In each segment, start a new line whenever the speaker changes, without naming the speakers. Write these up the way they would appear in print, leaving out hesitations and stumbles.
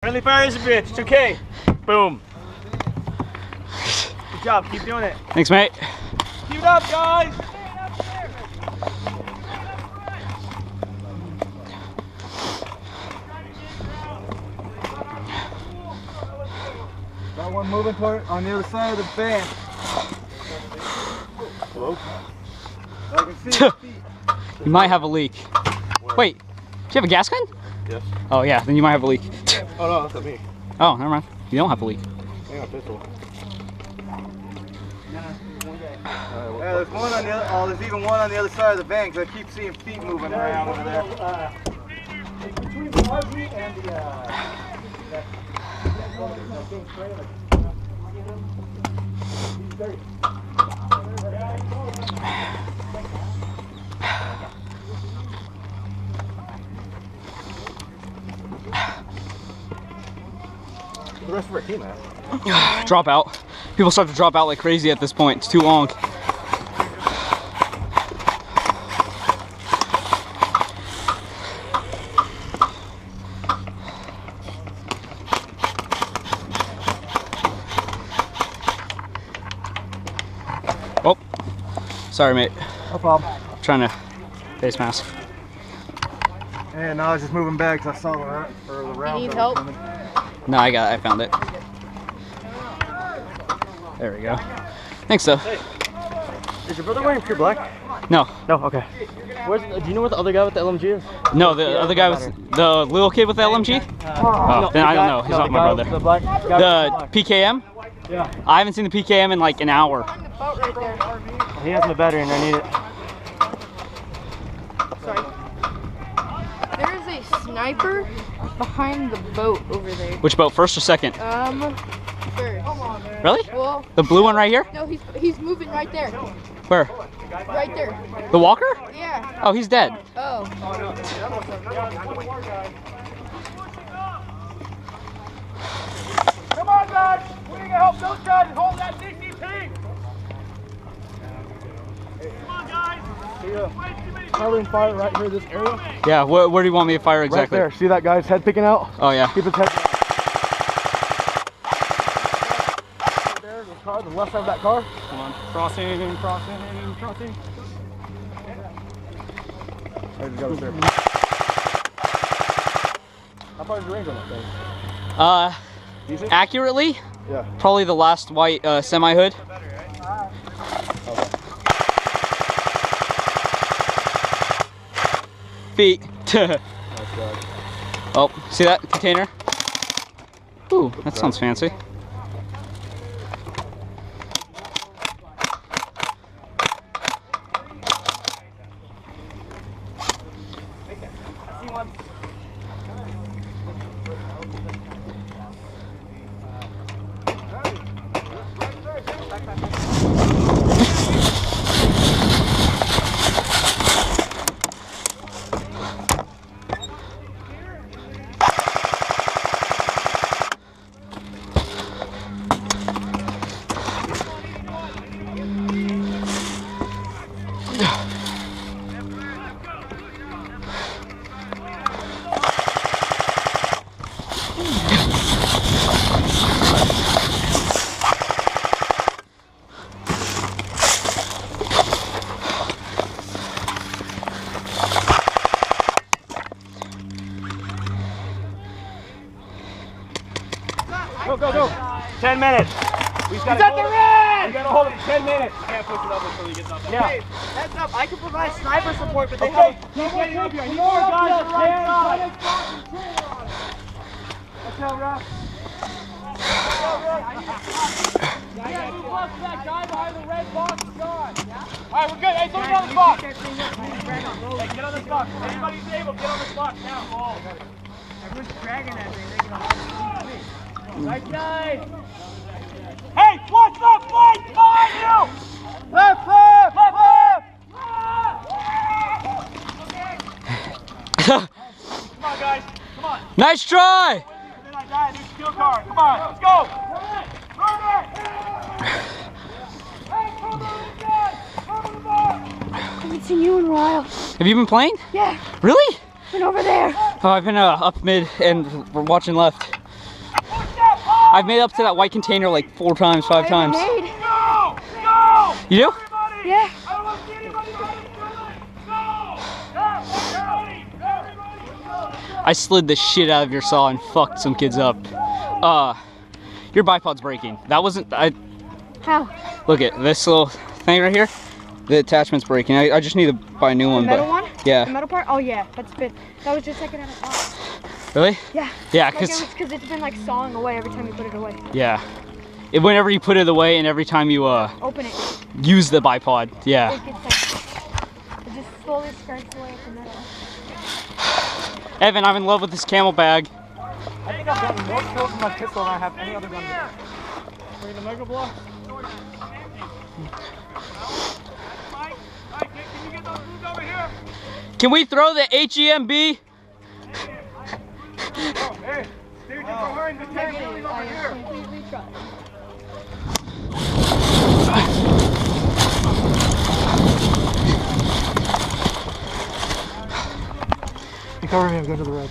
Friendly fire is a bitch. 2K. Boom. Good job. Keep doing it.
Thanks, mate.
Keep it up, guys.
Got one moving toward on the other side of the van. Hello? I can see his feet.
You might have a leak. Wait, do you have a gas gun?
Yes.
Oh yeah, then you might have a leak.
Oh no, that's not me.
Oh, never mind. You don't have a leak.
I got a pistol.
Yeah, there's one on the other. Oh, there's even one on the other side of the van because I keep seeing feet moving around over there.
Between the RV and the the rest of our team at?
Drop out. People start to drop out like crazy at this point. It's too long. Oh, sorry, mate.
No problem.
Trying to face mask.
And I was just moving back because I saw the round.
You need help?
No, I found it. There we go. Thanks, though.
Hey, is your brother wearing pure black?
No.
No, okay. Do you know where the other guy with the LMG is?
No, the other guy was the little kid with the LMG? Oh, then I don't know. He's not my brother.
The black guy
The PKM?
Yeah.
I haven't seen the PKM in like an hour.
Right there.
He has my battery and I need it.
Sorry. There's a sniper behind the boat over there.
Which boat, first or second?
First.
Really?
Well,
The blue one right here?
no, he's moving right there.
Where?
Right there.
The walker?
Yeah.
Oh, he's dead.
Oh.
Come on, guys! We need to help those guys and hold that DCP! Come on, guys!
Covering fire right here, this area.
Yeah, where do you want me to fire exactly?
Right there. See that guy's head picking out?
Oh, yeah.
Keep his head. There, the car, the left side of that car.
Come on. Crossing, crossing, crossing.
There you go, there. How far is the range on that thing? Decent?
Accurately,
Yeah.
probably the last white semi-hood. Feet. Oh, see that container? Ooh, that sounds fancy.
Go, go, go! 10 minutes! He's at the red! You gotta hold it 10 minutes! You can't push it up until he gets up. Yeah.
Hey, heads up, I can provide sniper support, but they
Okay,
have
keep getting up here. I need more guys on the right side.
Watch out, Rob.
Yeah, move up to that guy behind the red box is gone. Alright, we're good. Hey, someone get on this box. Hey, get on this box. Anybody's able, get on this box now.
Everyone's dragging that thing. They can all
Nice guys. Hey, what's up, Mike? Behind you! Left, left, left, left! Come on, guys. Come on.
Nice try!
Then I die. There's a skill card. Come on, let's go. Run it! Hey, come on, guys. Come on the ball.
I haven't seen you in a while.
Have you been playing?
Yeah.
Really?
Been over there.
Oh, I've been up mid and we're watching left. I've made up to that white container like 4 times, 5 times.
Go! Go!
You do?
Everybody!
Yeah.
I don't want to see anybody running through it! Go! Everybody! Everybody! Go!
I slid the shit out of your saw and fucked some kids up. Your bipod's breaking. That wasn't,
How?
look at this little thing right here. The attachment's breaking. I just need to buy a new one.
The metal
but
one?
Yeah.
The metal part? Oh yeah, that's been. That was just taken out of the box.
Really?
Yeah.
Yeah,
Like,
cause
because it's been like sawing away every time you put it away.
yeah, whenever you put it away and every time you
Open it.
use the bipod, yeah.
It gets like. It just slowly scrapes away at the metal.
Evan, I'm in love with this camel bag.
I think I've gotten more kills with my pistol than I have any other gun.
Bring the mega block. Mike, can you get those dudes over here?
Can we throw the HEMB?
Oh, hey, dude, you're behind the tank building over here.
Completely tried.
You cover me, I'm going to the red.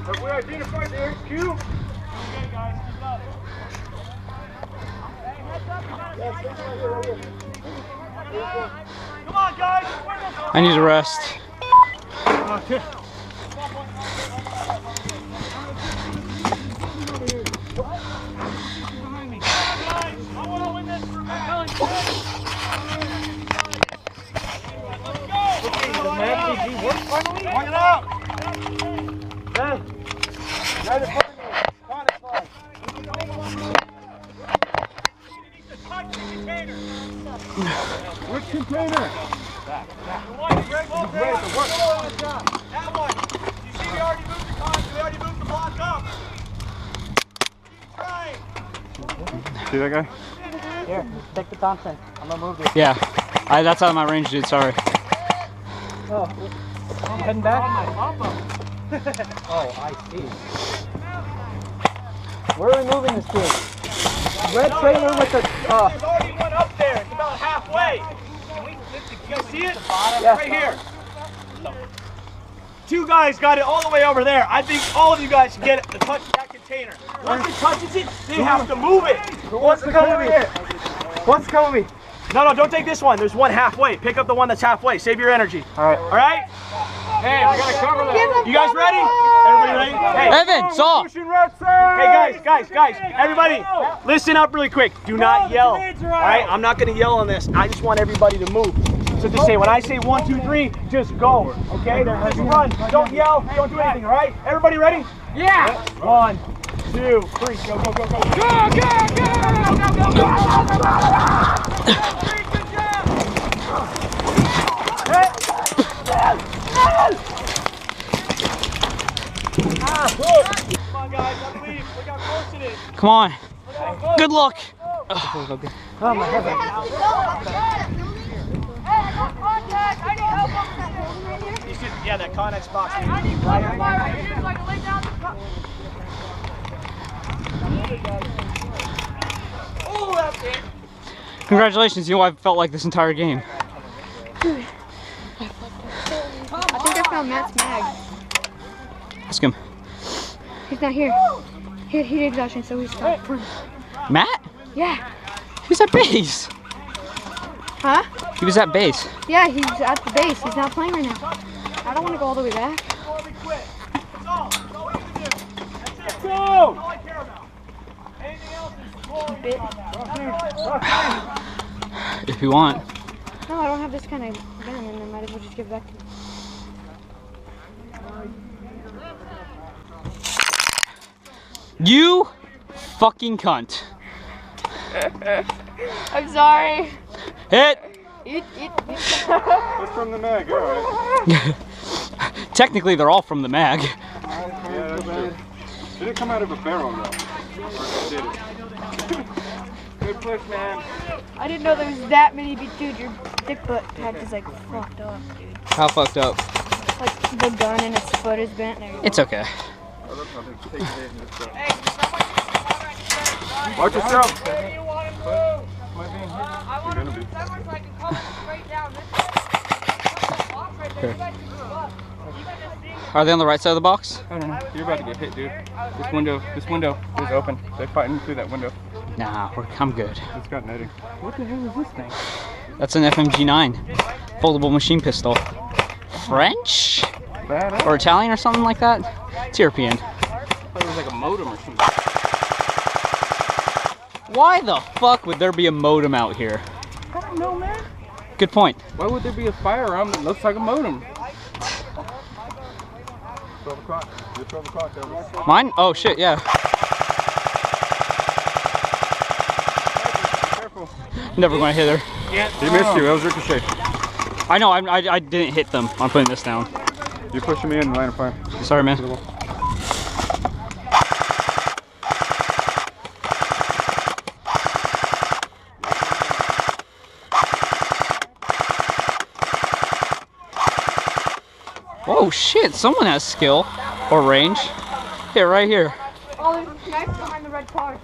Have we identified the HQ? Okay, guys, keep up. Come on, guys.
I need to rest.
I want to win this for Matt. Walk it out.
Right in front of me. Conic slide. Which container?
The one, Greg, hold there. That one. You see, we already moved the cons. We already moved the block up. Keep trying.
See that guy?
Here, take the Thompson. I'm gonna move this.
Yeah, that's out of my range, dude. Sorry.
Oh, I'm heading back. Oh, I see. Where are we moving this to? Red trailer with the.
There's already one up there. It's about halfway. You guys see it?
Yeah.
Right here. 2 guys got it all the way over there. I think all of you guys should get it to touch that container. Once it touches it, they have to move it.
Who wants to come with me? Who wants to come with me?
No, don't take this one. There's one halfway. Pick up the one that's halfway. Save your energy.
All right.
All right? Hey, we gotta cover that. You guys ready? Everybody ready? Hey,
Evan, saw.
hey guys, everybody, listen up really quick. Do not yell. All right? I'm not gonna yell on this. I just want everybody to move. So just say, when I say 1, 2, 3, just go. Okay? Just run. Don't yell. Don't do anything. All right? Everybody ready? Yeah. 1, 2, 3. Go, go, go, go. Go, go, go, go, go, go, go, go. Good job. Come on, guys. I believe. Look how close it is.
Come on. Good luck.
Oh, my head.
You should, yeah, that Connex box. Oh, that's it.
Congratulations, you know what I felt like this entire game.
I think I found Matt's mag.
Ask him.
He's not here. He did exhaustion, so he's stopped.
Matt?
Yeah.
He was at base.
Huh?
He was at base.
Yeah, he's at the base. He's not playing right now. I don't want to go all the way back.
Before we quit. That's all. That's all we have to do. That's it. Go! That's all I care about. Anything else is boring on that.
If you want.
No, I don't have this kind of gun, and I might as well just give it back to you.
You fucking cunt.
I'm sorry.
Hit!
That's from the mag, alright.
Technically, they're all from the mag.
Yeah, that's true. Did it come out of a barrel though? Or did it? Good push, man.
I didn't know there was that many, dude. Your dick butt patch is like fucked up, dude.
How fucked up?
Like the gun and its foot is bent. There you go.
It's okay.
Watch yourself.
Where do you want him to move?
You're gonna be.
Okay. Are they on the right side of the box?
I don't know. You're about to get hit, dude. This window is open. They're fighting through that window.
Nah, I'm good.
It's got netting. What the hell is this thing?
That's an FMG9. Foldable machine pistol. French?
Badass.
Or Italian or something like that? It's European.
I thought it was like a modem or something.
Why the fuck would there be a modem out here?
I don't know, man.
Good point.
Why would there be a firearm that looks like a modem? 12 o'clock. You're 12 o'clock.
Mine? Oh shit, yeah.
Careful.
Never gonna hit her.
He missed you. That was ricochet.
I know, I didn't hit them. I'm putting this down.
You're pushing me in line of fire.
Sorry, man. Oh shit, someone has skill or range. Here, right here.
Oh, there's a sniper behind the red car.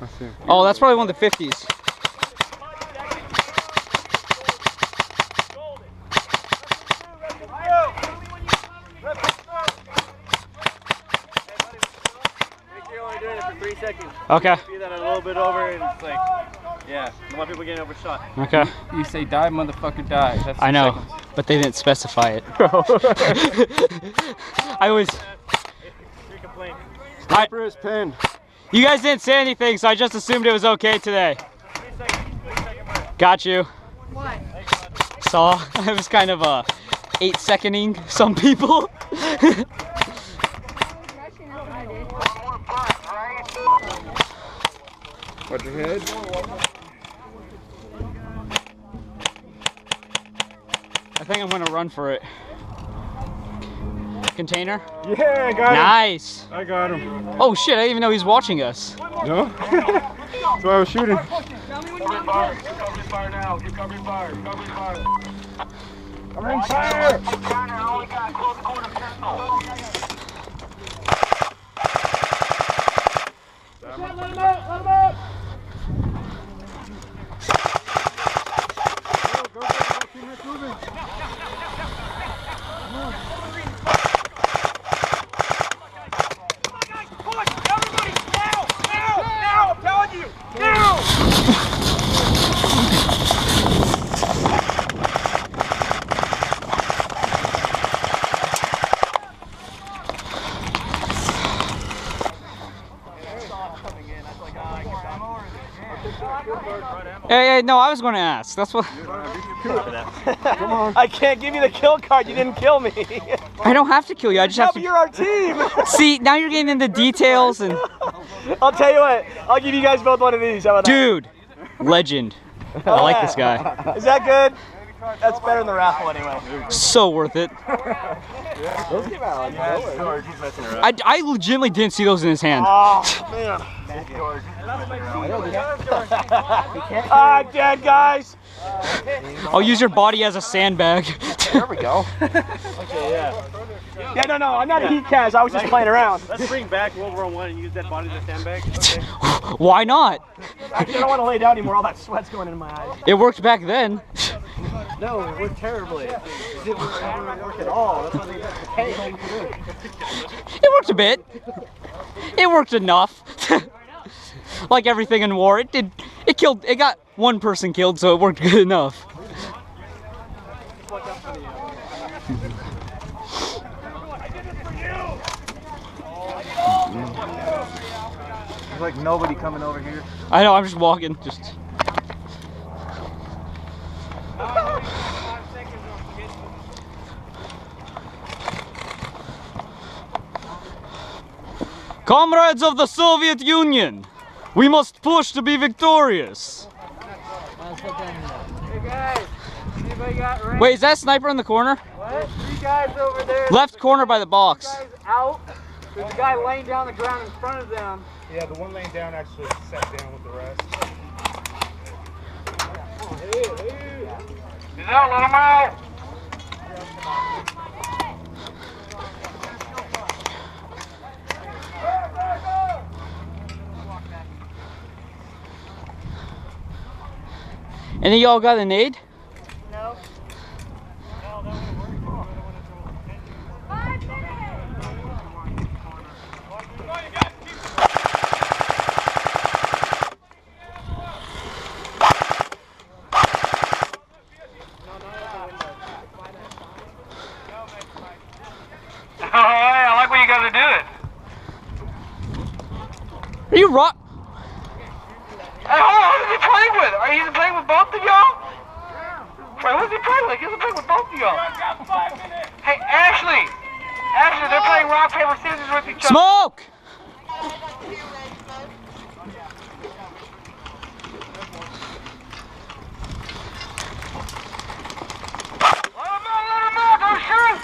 I see.
Oh, that's probably one of the 50s. Okay.
See that a little bit over, and it's like, yeah, a lot of people getting overshot.
Okay.
You say die, motherfucker, die. That's
I know,
seconds.
but they didn't specify it. I was.
Sniper is pinned.
You guys didn't say anything, so I just assumed it was okay today. Got you.
What?
Saw. It was kind of 8-seconding some people.
Watch your head.
I think I'm gonna run for it. Container?
Yeah, I got
Nice.
him. I got him.
Oh shit, I didn't even know he's watching us.
No? That's why I was shooting.
Covering fire now. Covering fire. Covering fire.
Covering fire!
Hey, no, I was gonna ask. That's what.
Come on.
I can't give you the kill card. You didn't kill me.
I don't have to kill you. I just
No,
have
but
to.
you're our team.
See, now you're getting into details and.
I'll tell you what. I'll give you guys both one of these. How about
Dude, legend. I like this guy.
that? Is that good? That's better than the raffle anyway.
So worth it.
Those came out. Yeah, George, he's messing around.
I legitimately didn't see those in his hand.
Oh man. Ah, dead guys.
I'll use your body as a sandbag.
There we go. Okay, yeah. Yeah, no, I'm not a heat Kaz. I was just playing around. Let's bring back World War I and use that body as a sandbag. Okay.
Why not?
Actually, I don't want to lay down anymore. All that sweat's going in my eyes.
It worked back then.
No, it worked terribly. It didn't work at all. That's why they got the pay home to do.
It worked a bit. It worked enough. Like everything in war, it did. It killed. It got one person killed, so it worked good enough.
There's like nobody coming over here.
I know. I'm just walking. Just. Comrades of the Soviet Union, we must push to be victorious.
Hey guys, anybody got range?
Wait, is that a sniper in the corner?
What? 3 guys over there.
Left corner by the box.
Guys out. There's a guy laying down the ground in front of them.
Yeah, the one laying down actually sat down with the rest.
Any of y'all got a nade?
No.
Ashley, get the pick with both of y'all. Hey, Ashley! Ashley, they're playing rock, paper, scissors with each other.
Smoke!
Let him out, don't shoot!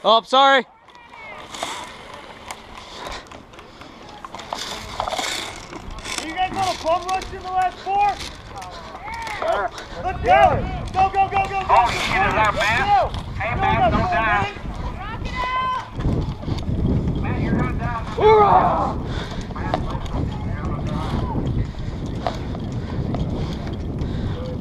Oh, sorry.
You guys want a bum rush in the last 4? Let's go! Go, go, go, go, go!
Holy shit, is that man? Hey, man, don't die. Man, you're gonna die.
Hoorah!